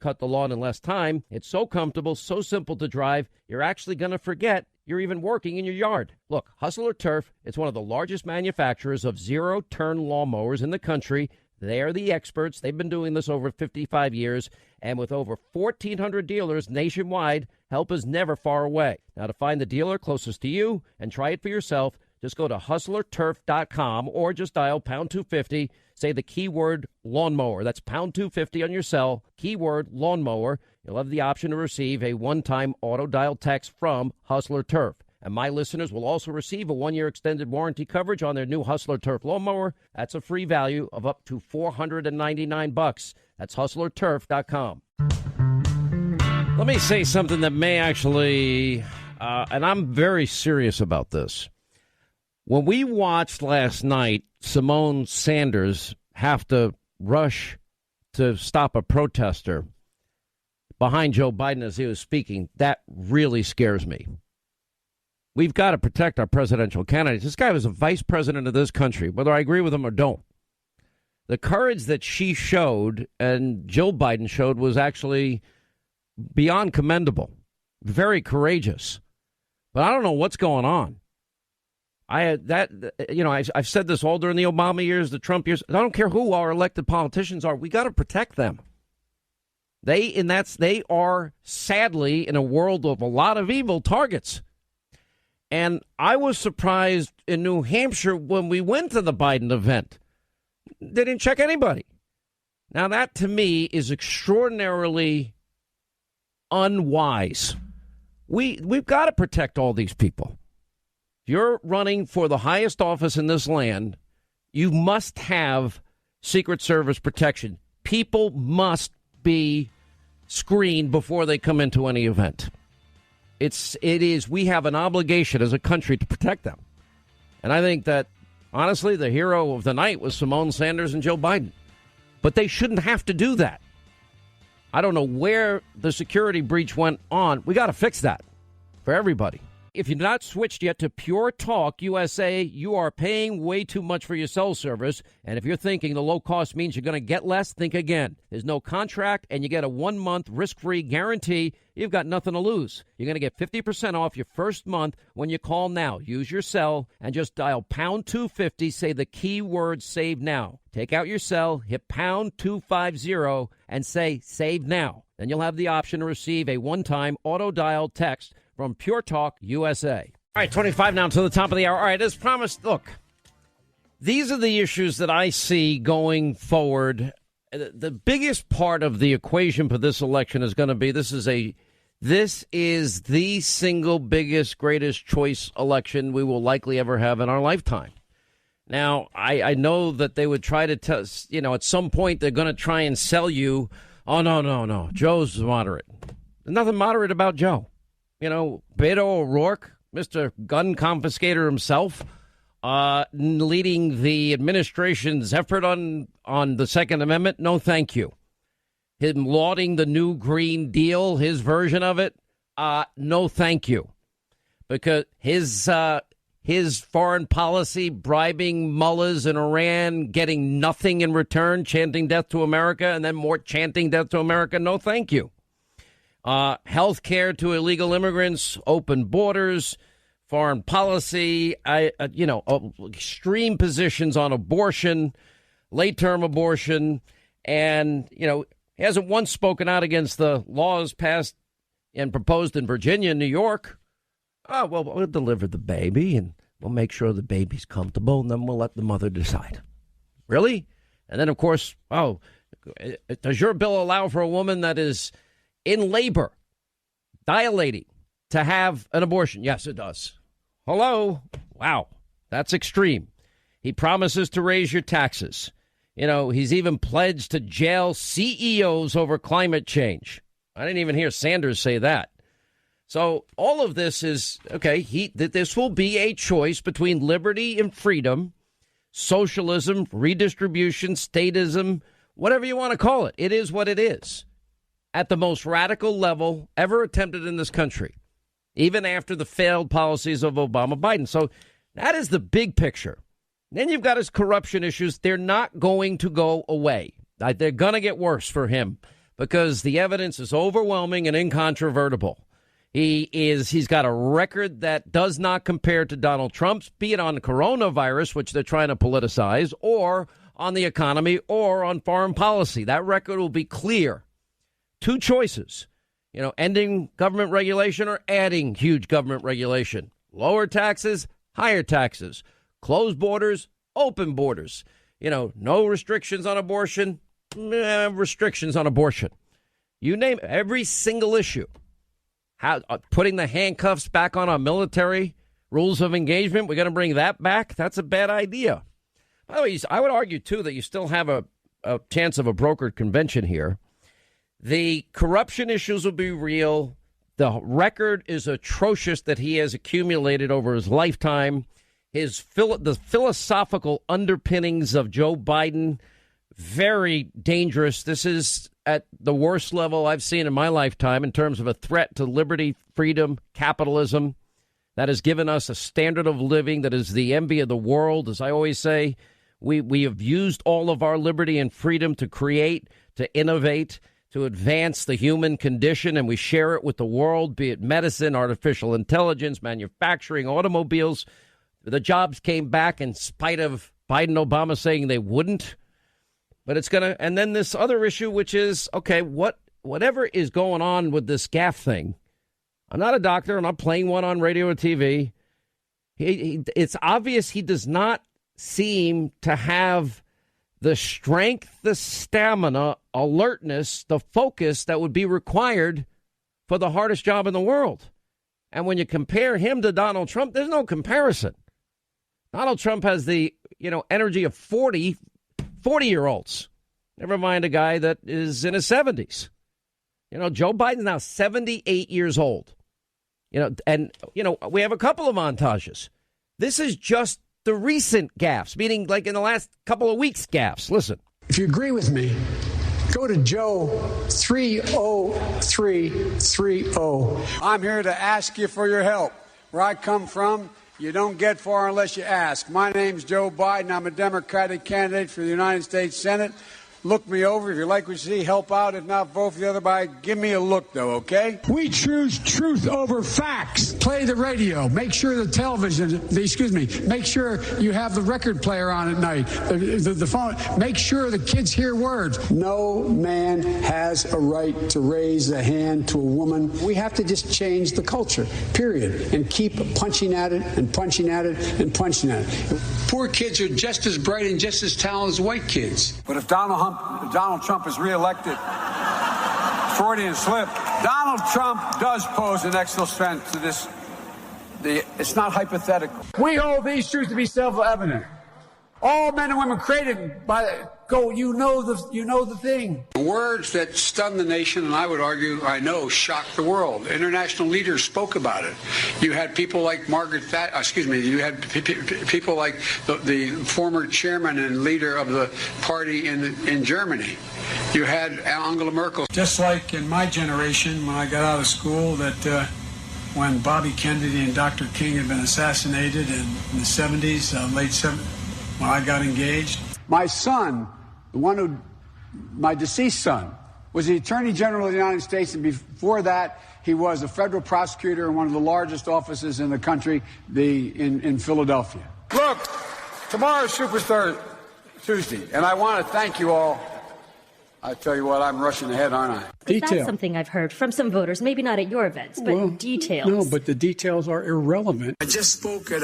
cut the lawn in less time. It's so comfortable, so simple to drive, you're actually going to forget you're even working in your yard. Look, Hustler Turf, it's one of the largest manufacturers of zero-turn lawnmowers in the country. They are the experts. They've been doing this over 55 years. And with over 1,400 dealers nationwide, help is never far away. Now, to find the dealer closest to you and try it for yourself, just go to hustlerturf.com or just dial pound 250. Say the keyword lawnmower. That's pound 250 on your cell, keyword lawnmower. You'll have the option to receive a one-time auto dial text from Hustler Turf. And my listeners will also receive a 1-year extended warranty coverage on their new Hustler Turf lawnmower. That's a free value of up to $499. That's hustlerturf.com. Let me say something that may actually, and I'm very serious about this. When we watched last night Simone Sanders have to rush to stop a protester behind Joe Biden as he was speaking, that really scares me. We've got to protect our presidential candidates. This guy was a vice president of this country, whether I agree with him or don't. The courage that she showed and Joe Biden showed was actually beyond commendable, very courageous. But I don't know what's going on. I've said this all during the Obama years, the Trump years. I don't care who our elected politicians are. We got to protect them. They are sadly in a world of a lot of evil targets. And I was surprised in New Hampshire when we went to the Biden event. They didn't check anybody. Now, that to me is extraordinarily unwise. We've got to protect all these people. If you're running for the highest office in this land, you must have Secret Service protection. People must be screened before they come into any event. We have an obligation as a country to protect them. And I think that, honestly, the hero of the night was Simone Sanders and Joe Biden. But they shouldn't have to do that. I don't know where the security breach went on. We got to fix that for everybody. If you're not switched yet to Pure Talk USA, you are paying way too much for your cell service. And if you're thinking the low cost means you're going to get less, think again. There's no contract, and you get a 1-month risk-free guarantee. You've got nothing to lose. You're going to get 50% off your first month when you call now. Use your cell and just dial pound 250. Say the keyword save now. Take out your cell, hit pound 250, and say save now. Then you'll have the option to receive a one-time auto dial text from Pure Talk USA. All right, 25 now to the top of the hour. All right, as promised, look, these are the issues that I see going forward. The biggest part of the equation for this election is going to be this is the single biggest, greatest choice election we will likely ever have in our lifetime. Now, I know that they would try to tell, at some point they're going to try and sell you, oh, no, Joe's moderate. There's nothing moderate about Joe. Beto O'Rourke, Mr. Gun Confiscator himself, leading the administration's effort on the Second Amendment. No, thank you. Him lauding the new Green Deal, his version of it. No, thank you. Because his foreign policy, bribing mullahs in Iran, getting nothing in return, chanting death to America, and then more chanting death to America. No, thank you. Health care to illegal immigrants, open borders, foreign policy, extreme positions on abortion, late-term abortion, and, he hasn't once spoken out against the laws passed and proposed in Virginia and New York. Oh, well, we'll deliver the baby, and we'll make sure the baby's comfortable, and then we'll let the mother decide. Really? And then, of course, does your bill allow for a woman that is in labor, dilating, to have an abortion? Yes, it does. Hello? Wow, that's extreme. He promises to raise your taxes. He's even pledged to jail CEOs over climate change. I didn't even hear Sanders say that. So all of this is, okay, this will be a choice between liberty and freedom, socialism, redistribution, statism, whatever you want to call it. It is what it is. At the most radical level ever attempted in this country, even after the failed policies of Obama Biden. So that is the big picture. Then you've got his corruption issues. They're not going to go away. They're going to get worse for him because the evidence is overwhelming and incontrovertible. He's got a record that does not compare to Donald Trump's, be it on coronavirus, which they're trying to politicize, or on the economy, or on foreign policy. That record will be clear. Two choices, ending government regulation or adding huge government regulation. Lower taxes, higher taxes. Closed borders, open borders. No restrictions on abortion, restrictions on abortion. You name it, every single issue. Putting the handcuffs back on our military, rules of engagement, we're going to bring that back? That's a bad idea. By the way, I would argue, too, that you still have a chance of a brokered convention here. The corruption issues will be real. The record is atrocious that he has accumulated over his lifetime. The philosophical underpinnings of Joe Biden, very dangerous. This is at the worst level I've seen in my lifetime in terms of a threat to liberty, freedom, capitalism that has given us a standard of living that is the envy of the world. As I always say, we have used all of our liberty and freedom to create, to innovate, to advance the human condition, and we share it with the world, be it medicine, artificial intelligence, manufacturing, automobiles. The jobs came back in spite of Biden and Obama saying they wouldn't. But it's going to, and then this other issue, which is, okay, whatever is going on with this gaffe thing. I'm not a doctor. I'm not playing one on radio or TV. It's obvious he does not seem to have the strength, the stamina, alertness, the focus that would be required for the hardest job in the world. And when you compare him to Donald Trump, there's no comparison. Donald Trump has the, energy of 40-year-olds. Never mind a guy that is in his 70s. Joe Biden's now 78 years old. And we have a couple of montages. This is just the recent gaffes, meaning like in the last couple of weeks gaffes. Listen. If you agree with me, go to Joe 30330. I'm here to ask you for your help. Where I come from, you don't get far unless you ask. My name's Joe Biden. I'm a Democratic candidate for the United States Senate. Look me over. If you like what you see, help out. If not, vote for the other guy. Give me a look, though, okay? We choose truth over facts. Play the radio. Make sure the television, make sure you have the record player on at night. The phone. Make sure the kids hear words. No man has a right to raise a hand to a woman. We have to just change the culture, period, and keep punching at it and punching at it and punching at it. Poor kids are just as bright and just as talented as white kids. But if Donald Trump is reelected, Freudian slip, Donald Trump does pose an extra threat to this. It's not hypothetical. We hold these truths to be self-evident. All men and women created by the thing. Words that stun the nation, and I would argue, shocked the world. International leaders spoke about it. You had people like you had people like the former chairman and leader of the party in Germany. You had Angela Merkel. Just like in my generation, when I got out of school, that when Bobby Kennedy and Dr. King had been assassinated in the 70s, late 70s, when I got engaged. My son, my deceased son, was the Attorney General of the United States, and before that, he was a federal prosecutor in one of the largest offices in the country, in Philadelphia. Look, tomorrow's Super Tuesday, and I want to thank you all. I tell you what, I'm rushing ahead, aren't I? That's something I've heard from some voters, maybe not at your events, but details. No, but the details are irrelevant. I just spoke at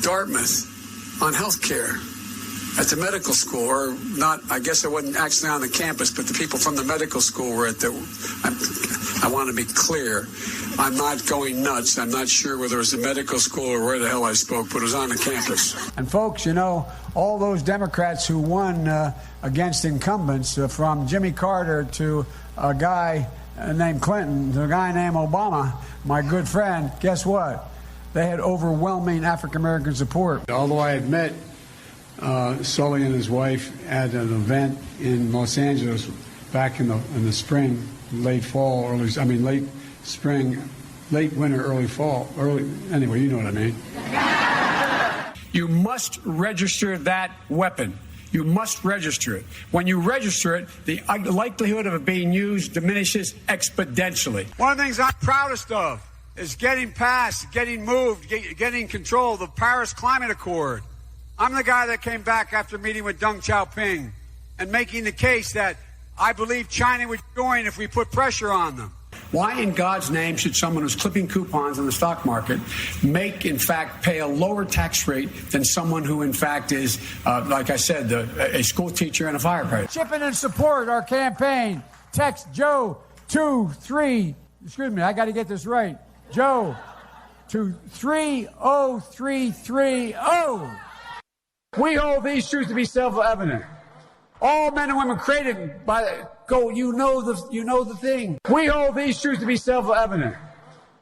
Dartmouth on health care at the medical school, or not, I guess I wasn't actually on the campus, but the people from the medical school were at I want to be clear, I'm not going nuts. I'm not sure whether it was a medical school or where the hell I spoke, but it was on the campus. And folks, all those Democrats who won against incumbents, from Jimmy Carter to a guy named Clinton to a guy named Obama, my good friend, guess what? They had overwhelming African-American support. Although I had met Sully and his wife at an event in Los Angeles back in the spring, late spring, late winter, early fall, anyway, you know what I mean. You must register that weapon. you must register it. When you register it, the likelihood of it being used diminishes exponentially. One of the things I'm proudest of is getting passed, getting moved, getting control of the Paris Climate Accord. I'm the guy that came back after meeting with Deng Xiaoping and making the case that I believe China would join if we put pressure on them. Why in God's name should someone who's clipping coupons in the stock market in fact, pay a lower tax rate than someone who, in fact, is, like I said, a school teacher and a firefighter? Chip in and support our campaign. Text Joe 23. Excuse me, I got to get this right. Joe to 30330. We hold these truths to be self-evident. All men and women created by the you know the thing. We hold these truths to be self-evident.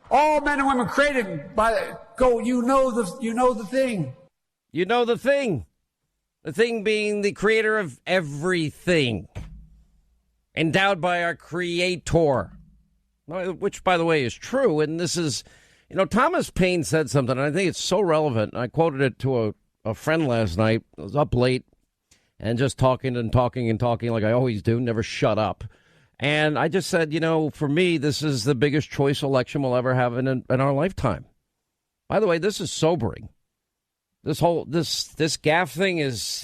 All men and women created by the you know the thing. You know the thing. The thing being the creator of everything. Endowed by our creator. Which, by the way, is true. And this is, Thomas Paine said something, and I think it's so relevant. I quoted it to a friend last night. I was up late and just talking like I always do, never shut up. And I just said, for me, this is the biggest choice election we'll ever have in our lifetime. By the way, this is sobering. This gaffe thing is,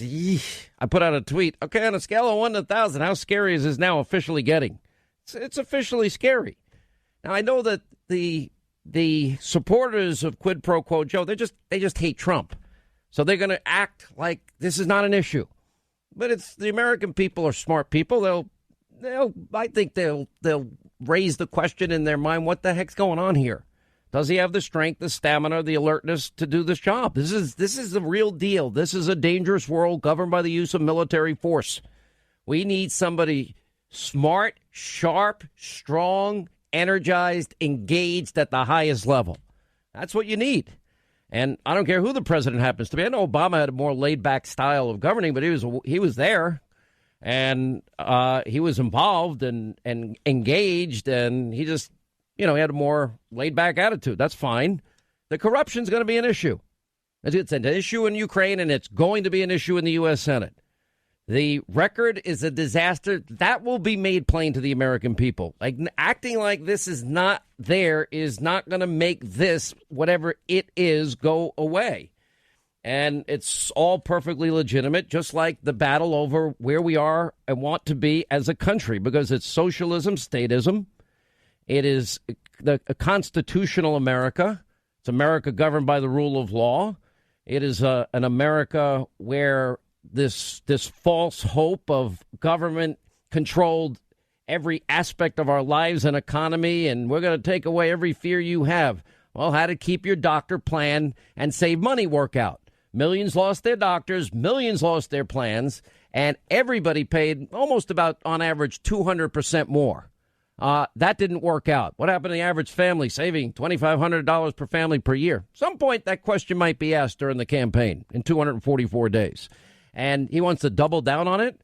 I put out a tweet. Okay, on a scale of 1 to 1,000, how scary is this now officially getting? It's officially scary. Now, I know that the supporters of quid pro quo Joe, they just hate Trump. So they're going to act like this is not an issue. But it's the American people are smart people. I think they'll raise the question in their mind, what the heck's going on here? Does he have the strength, the stamina, the alertness to do this job? This is the real deal. This is a dangerous world governed by the use of military force. We need somebody smart, sharp, strong, energized, engaged at the highest level. That's what you need. And I don't care who the president happens to be. I know Obama had a more laid-back style of governing, but he was there, and he was involved and engaged, and he just, he had a more laid-back attitude. That's fine. The corruption's going to be an issue. It's an issue in Ukraine, and it's going to be an issue in the U.S. Senate. The record is a disaster. That will be made plain to the American people. Like, acting like this is not there is not going to make this, whatever it is, go away. And it's all perfectly legitimate, just like the battle over where we are and want to be as a country, because it's socialism, statism. It is a constitutional America. It's America governed by the rule of law. It is an America where this false hope of government controlled every aspect of our lives and economy, and we're going to take away every fear you have. Well, how to keep your doctor plan and save money work out. Millions lost their doctors, millions lost their plans, and everybody paid almost about, on average, 200% more. That didn't work out. What happened to the average family saving $2,500 per family per year? Some point that question might be asked during the campaign in 244 days. And he wants to double down on it.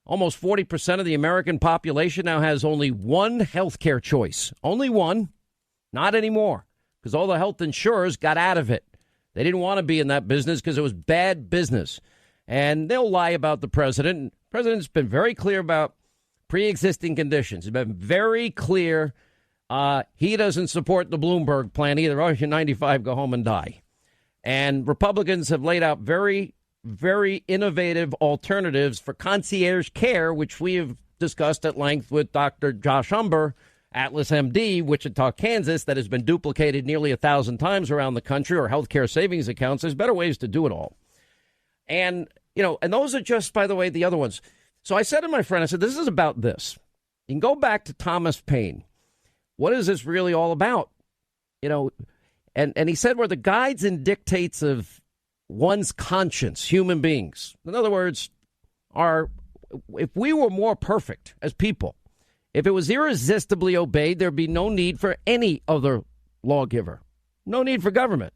Almost 40% of the American population now has only one health care choice. Only one. Not anymore. Because all the health insurers got out of it. They didn't want to be in that business because it was bad business. And they'll lie about the president. The president's been very clear about pre-existing conditions. He's been very clear. He doesn't support the Bloomberg plan either. Oh, you're 95, go home and die. And Republicans have laid out very innovative alternatives for concierge care, which we have discussed at length with Dr. Josh Humber, Atlas MD, Wichita, Kansas, that has been duplicated nearly 1,000 times around the country, or healthcare savings accounts. There's better ways to do it all. And, and those are just, by the way, the other ones. So I said to my friend, I said, this is about this. You can go back to Thomas Paine. What is this really all about? And he said, we're the guides and dictates of one's conscience, human beings. In other words, if we were more perfect as people, if it was irresistibly obeyed, there'd be no need for any other lawgiver. No need for government.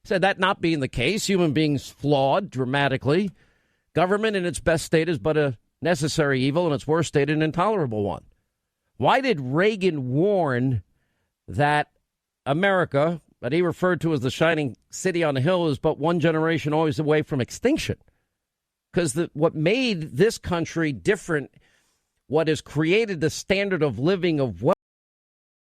Said that not being the case, human beings flawed dramatically. Government in its best state is but a necessary evil, and its worst state an intolerable one. Why did Reagan warn that America, that he referred to as the shining city on the hill, is but one generation always away from extinction? Because what made this country different, what has created the standard of living of